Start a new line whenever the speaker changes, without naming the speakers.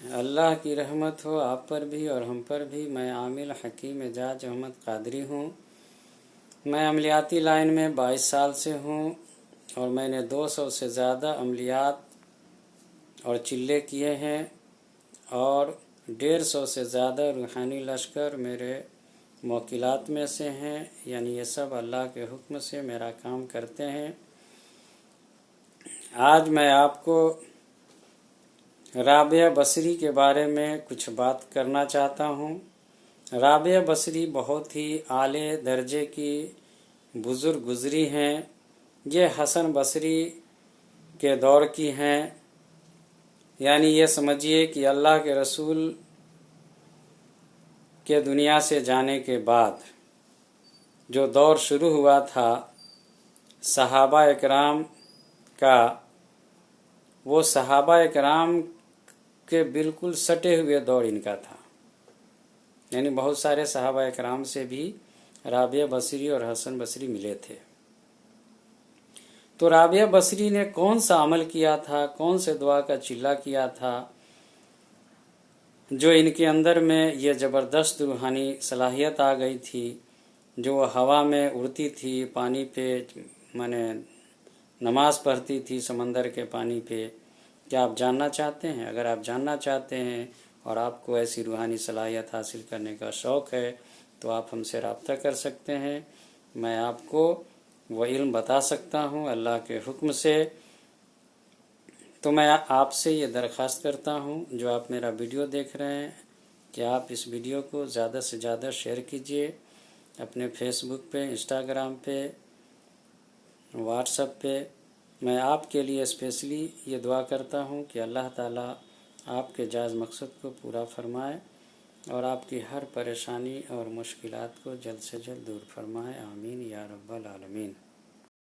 اللہ کی رحمت ہو آپ پر بھی اور ہم پر بھی۔ میں عامل حکیم اعجاز احمد قادری ہوں۔ میں عملیاتی لائن میں 22 سال سے ہوں اور میں نے 200 سے زیادہ عملیات اور چلے کیے ہیں اور 150 سے زیادہ روحانی لشکر میرے موکلات میں سے ہیں، یعنی یہ سب اللہ کے حکم سے میرا کام کرتے ہیں۔ آج میں آپ کو رابعہ بصری کے بارے میں کچھ بات کرنا چاہتا ہوں۔ رابعہ بصری بہت ہی اعلیٰ درجے کی بزرگ گزری ہیں۔ یہ حسن بصری کے دور کی ہیں، یعنی یہ سمجھیے کہ اللہ کے رسول کے دنیا سے جانے کے بعد جو دور شروع ہوا تھا صحابہ اکرام کا، وہ صحابہ اکرام کے بالکل سٹے ہوئے دور ان کا تھا، یعنی بہت سارے صحابہ اکرام سے بھی رابعہ بصری اور حسن بصری ملے تھے۔ تو رابعہ بصری نے کون سا عمل کیا تھا، کون سے دعا کا چلہ کیا تھا جو ان کے اندر میں یہ زبردست روحانی صلاحیت آ گئی تھی، جو وہ ہوا میں اڑتی تھی، پانی پہ نماز پڑھتی تھی سمندر کے پانی پہ؟ کیا آپ جاننا چاہتے ہیں؟ اگر آپ جاننا چاہتے ہیں اور آپ کو ایسی روحانی صلاحیت حاصل کرنے کا شوق ہے تو آپ ہم سے رابطہ کر سکتے ہیں۔ میں آپ کو وہ علم بتا سکتا ہوں اللہ کے حکم سے۔ تو میں آپ سے یہ درخواست کرتا ہوں، جو آپ میرا ویڈیو دیکھ رہے ہیں، کہ آپ اس ویڈیو کو زیادہ سے زیادہ شیئر کیجئے اپنے فیس بک پہ، انسٹاگرام پہ، واٹس ایپ پہ۔ میں آپ کے لیے اسپیشلی یہ دعا کرتا ہوں کہ اللہ تعالیٰ آپ کے جائز مقصد کو پورا فرمائے اور آپ کی ہر پریشانی اور مشکلات کو جلد سے جلد دور فرمائے۔ آمین یا رب العالمین۔